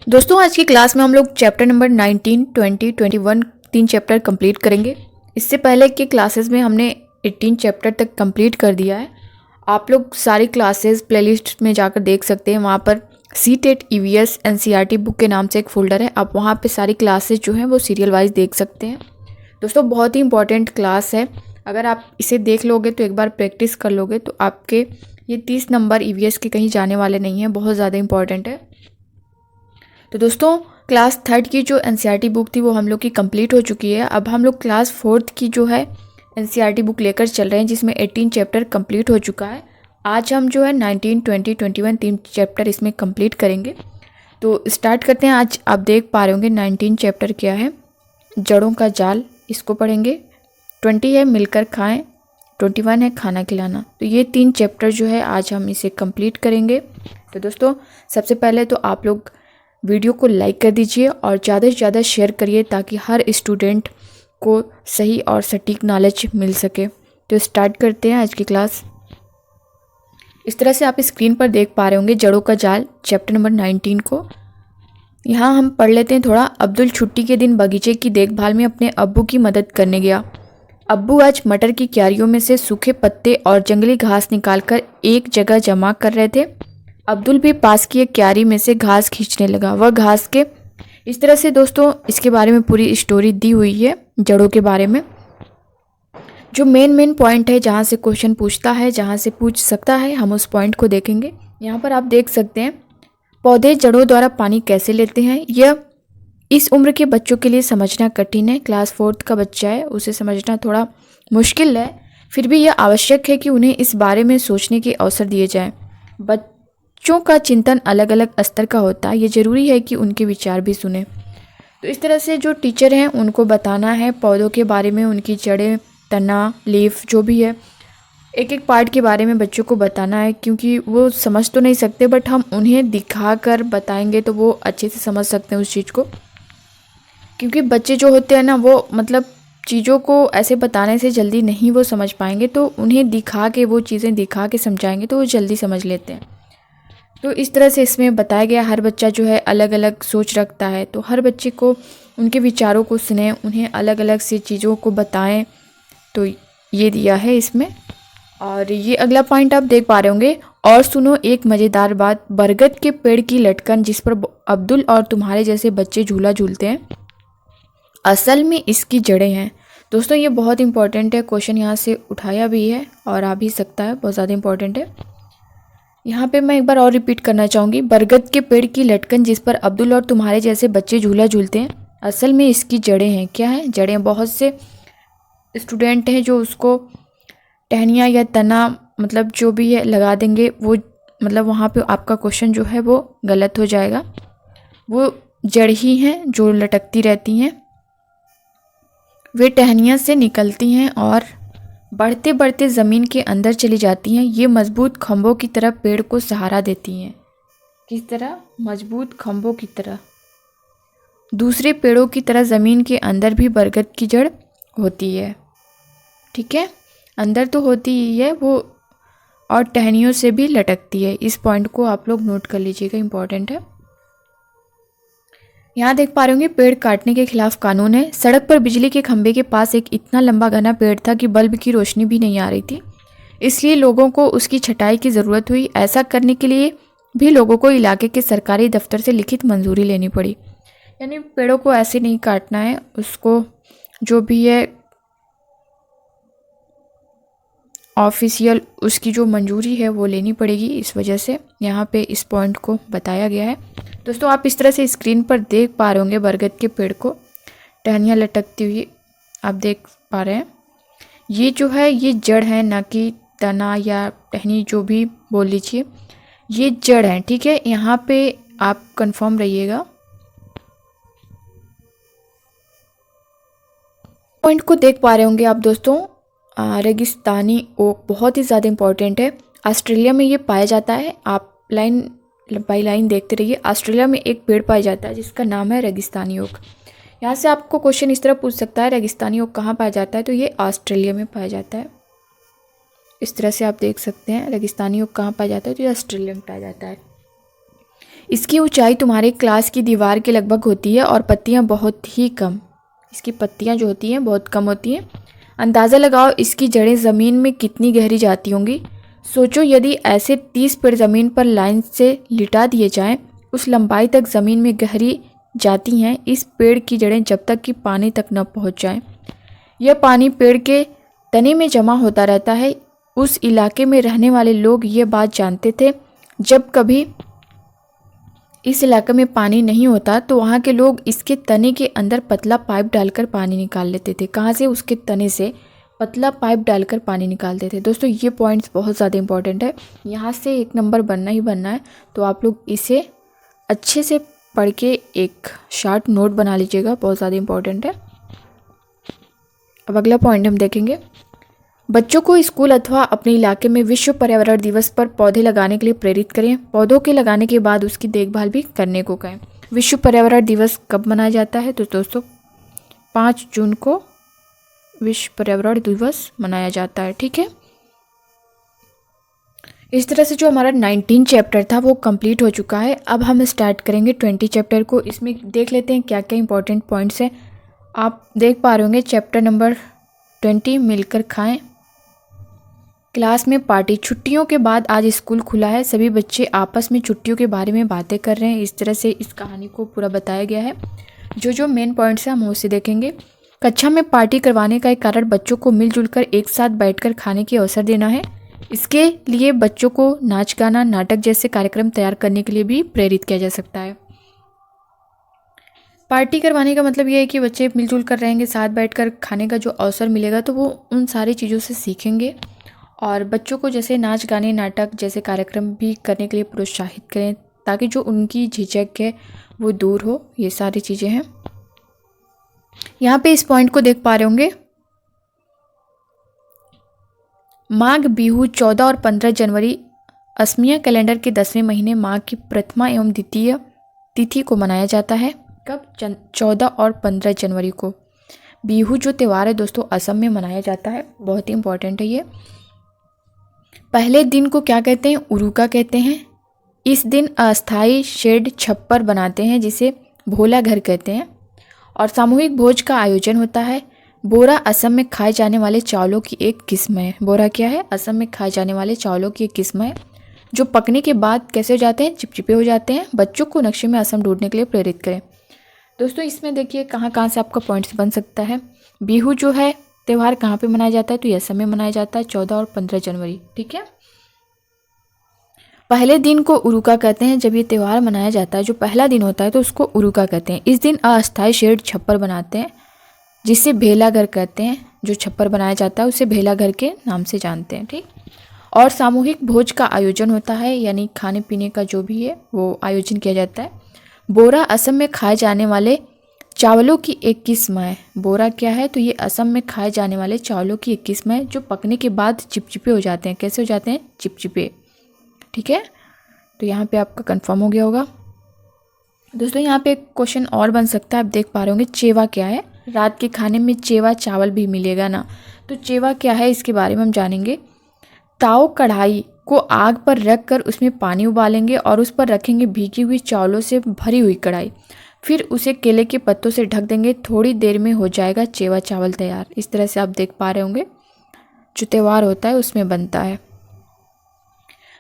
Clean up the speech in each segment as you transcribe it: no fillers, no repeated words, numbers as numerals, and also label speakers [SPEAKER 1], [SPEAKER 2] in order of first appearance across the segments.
[SPEAKER 1] दोस्तों आज की क्लास में हम लोग चैप्टर नंबर 19, 20, 21 तीन चैप्टर कंप्लीट करेंगे। इससे पहले की क्लासेस में हमने 18 चैप्टर तक कंप्लीट कर दिया है। आप लोग सारी क्लासेस प्लेलिस्ट में जाकर देख सकते हैं। वहाँ पर CTET EVS NCERT बुक के नाम से एक फ़ोल्डर है। आप वहाँ पे सारी क्लासेस जो हैं वो सीरियल वाइज देख सकते हैं। दोस्तों बहुत ही इंपॉर्टेंट क्लास है। अगर आप इसे देख लोगे तो एक बार प्रैक्टिस कर लोगे तो आपके ये 30 नंबर EVS के कहीं जाने वाले नहीं हैं। बहुत ज़्यादा इंपॉर्टेंट है। तो दोस्तों क्लास 3rd की जो NCERT बुक थी वो हम लोग की कंप्लीट हो चुकी है। अब हम लोग क्लास 4th की जो है NCERT बुक लेकर चल रहे हैं, जिसमें 18 चैप्टर कंप्लीट हो चुका है। आज हम जो है 19, 20, 21 तीन चैप्टर इसमें कंप्लीट करेंगे। तो स्टार्ट करते हैं। आज आप देख पा रहे होंगे 19 चैप्टर क्या है, जड़ों का जाल, इसको पढ़ेंगे। 20 है मिलकर खाएं, 21 है खाना खिलाना। तो ये तीन चैप्टर जो है आज हम इसे कंप्लीट करेंगे। तो दोस्तों सबसे पहले तो आप लोग वीडियो को लाइक कर दीजिए और ज़्यादा से ज़्यादा शेयर करिए ताकि हर स्टूडेंट को सही और सटीक नॉलेज मिल सके। तो स्टार्ट करते हैं आज की क्लास। इस तरह से आप स्क्रीन पर देख पा रहे होंगे जड़ों का जाल चैप्टर नंबर 19 को। यहाँ हम पढ़ लेते हैं थोड़ा। अब्दुल छुट्टी के दिन बगीचे की देखभाल में अपने अब्बू की मदद करने गया। अब्बू आज मटर की क्यारियों में से सूखे पत्ते और जंगली घास निकालकर एक जगह जमा कर रहे थे। अब्दुल भी पास की एक क्यारी में से घास खींचने लगा। वह घास के इस तरह से दोस्तों इसके बारे में पूरी स्टोरी दी हुई है जड़ों के बारे में। जो मेन पॉइंट है, जहाँ से क्वेश्चन पूछता है, जहाँ से पूछ सकता है, हम उस पॉइंट को देखेंगे। यहाँ पर आप देख सकते हैं पौधे जड़ों द्वारा पानी कैसे लेते हैं। यह इस उम्र के बच्चों के लिए समझना कठिन है। क्लास 4th का बच्चा है, उसे समझना थोड़ा मुश्किल है। फिर भी यह आवश्यक है कि उन्हें इस बारे में सोचने के अवसर दिए जाएं। बच्चों का चिंतन अलग अलग स्तर का होता है, ये ज़रूरी है कि उनके विचार भी सुने। तो इस तरह से जो टीचर हैं उनको बताना है पौधों के बारे में, उनकी जड़ें, तना, लीफ जो भी है, एक एक पार्ट के बारे में बच्चों को बताना है। क्योंकि वो समझ तो नहीं सकते, बट हम उन्हें दिखा कर बताएंगे तो वो अच्छे से समझ सकते हैं उस चीज़ को। क्योंकि बच्चे जो होते हैं ना, वो मतलब चीज़ों को ऐसे बताने से जल्दी नहीं वो समझ पाएंगे, तो उन्हें दिखा के, वो चीज़ें दिखा के समझाएंगे तो वो जल्दी समझ लेते हैं। तो इस तरह से इसमें बताया गया हर बच्चा जो है अलग अलग सोच रखता है, तो हर बच्चे को उनके विचारों को सुने, उन्हें अलग अलग सी चीज़ों को बताएं। तो ये दिया है इसमें। और ये अगला पॉइंट आप देख पा रहे होंगे। और सुनो एक मज़ेदार बात, बरगद के पेड़ की लटकन जिस पर अब्दुल और तुम्हारे जैसे बच्चे झूला झूलते हैं, असल में इसकी जड़ें हैं। दोस्तों ये बहुत इंपॉर्टेंट है, क्वेश्चन यहाँ से उठाया भी है और आ भी सकता है, बहुत ज़्यादा इंपॉर्टेंट है। यहाँ पे मैं एक बार और रिपीट करना चाहूँगी। बरगद के पेड़ की लटकन जिस पर अब्दुल और तुम्हारे जैसे बच्चे झूला झूलते हैं, असल में इसकी जड़ें हैं। क्या है? जड़ें। बहुत से स्टूडेंट हैं जो उसको टहनियाँ या तना मतलब जो भी है लगा देंगे, वो मतलब वहाँ पे आपका क्वेश्चन जो है वो गलत हो जाएगा। वो जड़ ही हैं जो लटकती रहती हैं, वे टहनियाँ से निकलती हैं और बढ़ते बढ़ते ज़मीन के अंदर चली जाती हैं। ये मजबूत खंभों की तरह पेड़ को सहारा देती हैं। किस तरह? मजबूत खंभों की तरह। दूसरे पेड़ों की तरह ज़मीन के अंदर भी बरगद की जड़ होती है। ठीक है, अंदर तो होती ही है वो, और टहनियों से भी लटकती है। इस पॉइंट को आप लोग नोट कर लीजिएगा, इंपॉर्टेंट है। यहाँ देख पा रहे होंगे पेड़ काटने के खिलाफ कानून है। सड़क पर बिजली के खंभे के पास एक इतना लंबा घना पेड़ था कि बल्ब की रोशनी भी नहीं आ रही थी, इसलिए लोगों को उसकी छटाई की ज़रूरत हुई। ऐसा करने के लिए भी लोगों को इलाके के सरकारी दफ्तर से लिखित मंजूरी लेनी पड़ी। यानी पेड़ों को ऐसे नहीं काटना है, उसको जो भी है ऑफिशियल उसकी जो मंजूरी है वो लेनी पड़ेगी। इस वजह से यहाँ पे इस पॉइंट को बताया गया है। दोस्तों आप इस तरह से स्क्रीन पर देख पा रहे होंगे बरगद के पेड़ को टहनियाँ लटकती हुई आप देख पा रहे हैं। ये जो है ये जड़ है, ना कि तना या टहनी, जो भी बोल लीजिए, ये जड़ है। ठीक है, यहाँ पे आप कंफर्म रहिएगा। पॉइंट को देख पा रहे होंगे आप दोस्तों। रेगिस्तानी ओक बहुत ही ज़्यादा इंपॉर्टेंट है। ऑस्ट्रेलिया में ये पाया जाता है। आप लाइन बाई लाइन देखते रहिए। ऑस्ट्रेलिया में एक पेड़ पाया जाता है जिसका नाम है रेगिस्तानी ओक। यहाँ से आपको क्वेश्चन इस तरह पूछ सकता है, रेगिस्तानी ओक कहाँ पाया जाता है? तो ये ऑस्ट्रेलिया में पाया जाता है। इस तरह से आप देख सकते हैं रेगिस्तानी ओक कहाँ पाया जाता है, तो ये ऑस्ट्रेलिया में पाया जाता है। इसकी ऊंचाई तुम्हारे क्लास की दीवार के लगभग होती है और पत्तियां बहुत ही कम, इसकी पत्तियां जो होती हैं बहुत कम होती हैं। अंदाज़ा लगाओ इसकी जड़ें ज़मीन में कितनी गहरी जाती होंगी। सोचो यदि ऐसे 30 पेड़ ज़मीन पर लाइन से लिटा दिए जाएं, उस लंबाई तक ज़मीन में गहरी जाती हैं इस पेड़ की जड़ें जब तक कि पानी तक न पहुंच जाएं। यह पानी पेड़ के तने में जमा होता रहता है। उस इलाके में रहने वाले लोग ये बात जानते थे। जब कभी इस इलाके में पानी नहीं होता तो वहाँ के लोग इसके तने के अंदर पतला पाइप डालकर पानी निकाल लेते थे। कहाँ से? उसके तने से पतला पाइप डालकर पानी निकालते थे। दोस्तों ये पॉइंट्स बहुत ज़्यादा इंपॉर्टेंट है, यहाँ से 1 नंबर बनना ही बनना है। तो आप लोग इसे अच्छे से पढ़ के एक शॉर्ट नोट बना लीजिएगा, बहुत ज़्यादा इंपॉर्टेंट है। अब अगला पॉइंट हम देखेंगे। बच्चों को स्कूल अथवा अपने इलाके में विश्व पर्यावरण दिवस पर पौधे लगाने के लिए प्रेरित करें। पौधों के लगाने के बाद उसकी देखभाल भी करने को कहें। विश्व पर्यावरण दिवस कब मनाया जाता है? तो दोस्तों 5 जून को विश्व पर्यावरण दिवस मनाया जाता है। ठीक है, इस तरह से जो हमारा 19 चैप्टर था वो कंप्लीट हो चुका है। अब हम स्टार्ट करेंगे 20 चैप्टर को। इसमें देख लेते हैं क्या क्या इंपॉर्टेंट पॉइंट्स हैं। आप देख पा रहे होंगे चैप्टर नंबर 20 मिलकर खाएं। क्लास में पार्टी। छुट्टियों के बाद आज स्कूल खुला है, सभी बच्चे आपस में छुट्टियों के बारे में बातें कर रहे हैं। इस तरह से इस कहानी को पूरा बताया गया है। जो मेन पॉइंट्स हैं हम उसे देखेंगे। कक्षा में पार्टी करवाने का एक कारण बच्चों को मिलजुल कर एक साथ बैठकर खाने की अवसर देना है। इसके लिए बच्चों को नाच गाना नाटक जैसे कार्यक्रम तैयार करने के लिए भी प्रेरित किया जा सकता है। पार्टी करवाने का मतलब ये है कि बच्चे मिलजुल कर रहेंगे, साथ बैठकर खाने का जो अवसर मिलेगा तो वो उन सारी चीज़ों से सीखेंगे। और बच्चों को जैसे नाच गाने नाटक जैसे कार्यक्रम भी करने के लिए प्रोत्साहित करें ताकि जो उनकी झिझक है वो दूर हो। ये सारी चीज़ें हैं। यहाँ पे इस पॉइंट को देख पा रहे होंगे। माघ बिहू 14 और 15 जनवरी असमिया कैलेंडर के 10वें महीने माघ की प्रथमा एवं द्वितीय तिथि को मनाया जाता है। कब? 14 और 15 जनवरी को। बिहू जो त्यौहार है दोस्तों असम में मनाया जाता है, बहुत ही इंपॉर्टेंट है ये। पहले दिन को क्या कहते हैं? उरुका कहते हैं। इस दिन अस्थाई शेड छप्पर बनाते हैं जिसे भोला घर कहते हैं और सामूहिक भोज का आयोजन होता है। बोरा असम में खाए जाने वाले चावलों की एक किस्म है। बोरा क्या है? असम में खाए जाने वाले चावलों की एक किस्म है जो पकने के बाद कैसे हो जाते हैं? चिपचिपे हो जाते हैं। बच्चों को नक्शे में असम ढूंढने के लिए प्रेरित करें। दोस्तों इसमें देखिए कहाँ कहाँ से आपका पॉइंट्स बन सकता है। बिहू जो है त्यौहार कहाँ पे मनाया जाता है? तो ये असम में मनाया जाता है 14 और 15 जनवरी। ठीक है, पहले दिन को उरुका कहते हैं। जब ये त्यौहार मनाया जाता है जो पहला दिन होता है तो उसको उरुका कहते हैं। इस दिन अस्थायी शेड छप्पर बनाते हैं जिसे भेला घर कहते हैं। जो छप्पर बनाया जाता है उसे भेला घर के नाम से जानते हैं। ठीक, और सामूहिक भोज का आयोजन होता है, यानी खाने पीने का जो भी है वो आयोजन किया जाता है। बोरा असम में खाए जाने वाले चावलों की एक किस्म है। बोरा क्या है? तो ये असम में खाए जाने वाले चावलों की एक किस्म है जो पकने के बाद चिपचिपे हो जाते हैं। कैसे हो जाते हैं? चिपचिपे। ठीक है, तो यहाँ पे आपका कंफर्म हो गया होगा। दोस्तों यहाँ पे एक क्वेश्चन और बन सकता है, आप देख पा रहे होंगे चेवा क्या है। रात के खाने में चेवा चावल भी मिलेगा ना, तो चेवा क्या है इसके बारे में हम जानेंगे। ताव कढ़ाई को आग पर रख कर उसमें पानी उबालेंगे और उस पर रखेंगे भीगी हुई चावलों से भरी हुई कढ़ाई, फिर उसे केले के पत्तों से ढक देंगे। थोड़ी देर में हो जाएगा चेवा चावल तैयार। इस तरह से आप देख पा रहे होंगे जो त्यौहार होता है उसमें बनता है।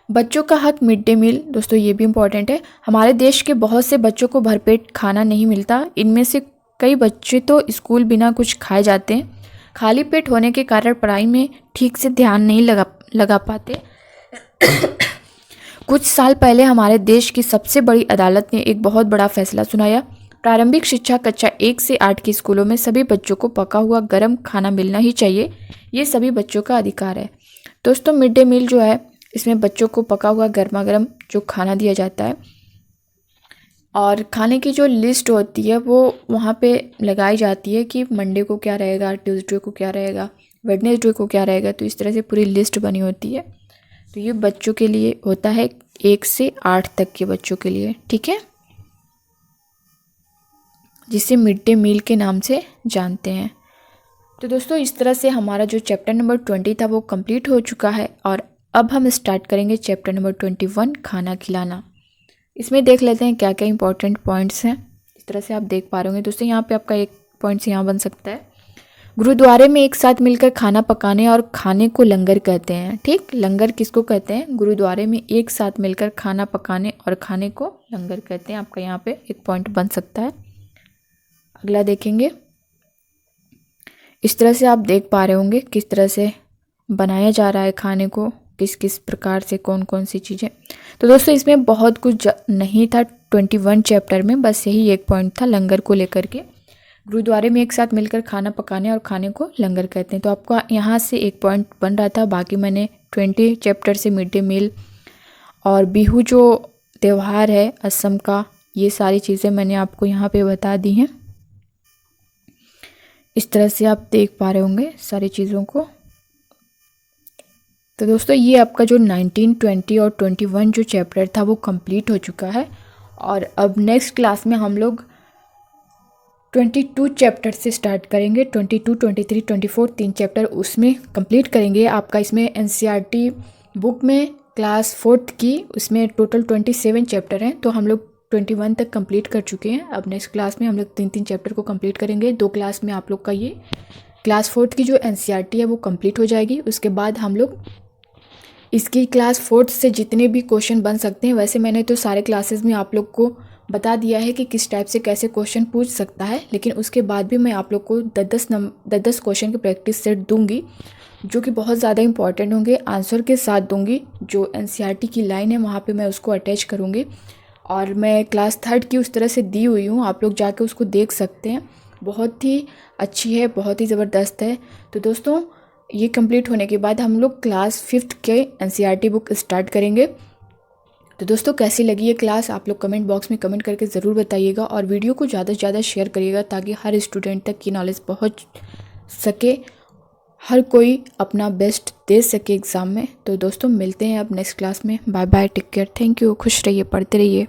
[SPEAKER 1] बच्चों का हक मिड डे मील। दोस्तों ये भी इम्पॉर्टेंट है। हमारे देश के बहुत से बच्चों को भरपेट खाना नहीं मिलता। इनमें से कई बच्चे तो स्कूल बिना कुछ खाए जाते हैं। खाली पेट होने के कारण पढ़ाई में ठीक से ध्यान नहीं लगा पाते। कुछ साल पहले हमारे देश की सबसे बड़ी अदालत ने एक बहुत बड़ा फैसला सुनाया। प्रारंभिक शिक्षा कक्षा 1 से 8 के स्कूलों में सभी बच्चों को पका हुआ गर्म खाना मिलना ही चाहिए। ये सभी बच्चों का अधिकार है। दोस्तों मिड डे मील जो है इसमें बच्चों को पका हुआ गर्मा गर्म जो खाना दिया जाता है और खाने की जो लिस्ट होती है वो वहाँ पे लगाई जाती है कि मंडे को क्या रहेगा, ट्यूसडे को क्या रहेगा, वेडनेसडे को क्या रहेगा। तो इस तरह से पूरी लिस्ट बनी होती है। तो ये बच्चों के लिए होता है 1 से 8 तक के बच्चों के लिए। ठीक है, जिसे मिड डे मील के नाम से जानते हैं। तो दोस्तों इस तरह से हमारा जो चैप्टर नंबर 20 था वो कंप्लीट हो चुका है और अब हम स्टार्ट करेंगे चैप्टर नंबर 21 खाना खिलाना। इसमें देख लेते हैं क्या क्या इंपॉर्टेंट पॉइंट्स हैं। इस तरह से आप देख पा रहे होंगे दोस्तों, यहाँ पे आपका एक पॉइंट्स यहाँ बन सकता है, गुरुद्वारे में एक साथ मिलकर खाना पकाने और खाने को लंगर कहते हैं। ठीक, लंगर किसको कहते हैं? गुरुद्वारे में एक साथ मिलकर खाना पकाने और खाने को लंगर कहते हैं। आपका यहाँ पे एक पॉइंट बन सकता है। अगला देखेंगे, इस तरह से आप देख पा रहे होंगे किस तरह से बनाया जा रहा है खाने को, किस किस प्रकार से, कौन कौन सी चीज़ें। तो दोस्तों इसमें बहुत कुछ नहीं था 21 चैप्टर में, बस यही एक पॉइंट था लंगर को लेकर के। गुरुद्वारे में एक साथ मिलकर खाना पकाने और खाने को लंगर कहते हैं। तो आपका यहाँ से एक पॉइंट बन रहा था। बाकी मैंने 20 चैप्टर से मिड डे मील और बिहू जो त्यौहार है असम का, ये सारी चीज़ें मैंने आपको यहाँ पे बता दी हैं। इस तरह से आप देख पा रहे होंगे सारी चीज़ों को। तो दोस्तों ये आपका जो 19, 20 और 21 जो चैप्टर था वो कंप्लीट हो चुका है। और अब नेक्स्ट क्लास में हम लोग 22 चैप्टर से स्टार्ट करेंगे। 22, 23, 24 तीन चैप्टर उसमें कंप्लीट करेंगे। आपका इसमें एनसीईआरटी बुक में क्लास 4th की उसमें टोटल 27 चैप्टर हैं, तो हम लोग 21 तक कंप्लीट कर चुके हैं। अब नेक्स्ट क्लास में हम लोग 3 चैप्टर को कंप्लीट करेंगे। 2 क्लास में आप लोग का ये क्लास 4th की जो एनसीईआरटी है वो कंप्लीट हो जाएगी। उसके बाद हम लोग इसकी क्लास 4th से जितने भी क्वेश्चन बन सकते हैं, वैसे मैंने तो सारे क्लासेस में आप लोग को बता दिया है कि किस टाइप से कैसे क्वेश्चन पूछ सकता है, लेकिन उसके बाद भी मैं आप लोग को 10-10 क्वेश्चन की प्रैक्टिस सेट दूंगी, जो कि बहुत ज़्यादा इंपॉर्टेंट होंगे। आंसर के साथ दूंगी, जो एनसीईआरटी की लाइन है वहाँ पे मैं उसको अटैच करूँगी। और मैं क्लास 3rd की उस तरह से दी हुई हूँ, आप लोग जाके उसको देख सकते हैं। बहुत ही अच्छी है, बहुत ही ज़बरदस्त है। तो दोस्तों ये कंप्लीट होने के बाद हम लोग क्लास 5th के एनसीईआरटी बुक स्टार्ट करेंगे। तो दोस्तों कैसी लगी ये क्लास आप लोग कमेंट बॉक्स में कमेंट करके ज़रूर बताइएगा, और वीडियो को ज़्यादा से ज़्यादा शेयर करिएगा ताकि हर स्टूडेंट तक की नॉलेज पहुंच सके, हर कोई अपना बेस्ट दे सके एग्ज़ाम में। तो दोस्तों मिलते हैं अब नेक्स्ट क्लास में। Bye bye, take care, thank you, खुश रहिए, पढ़ते रहिए।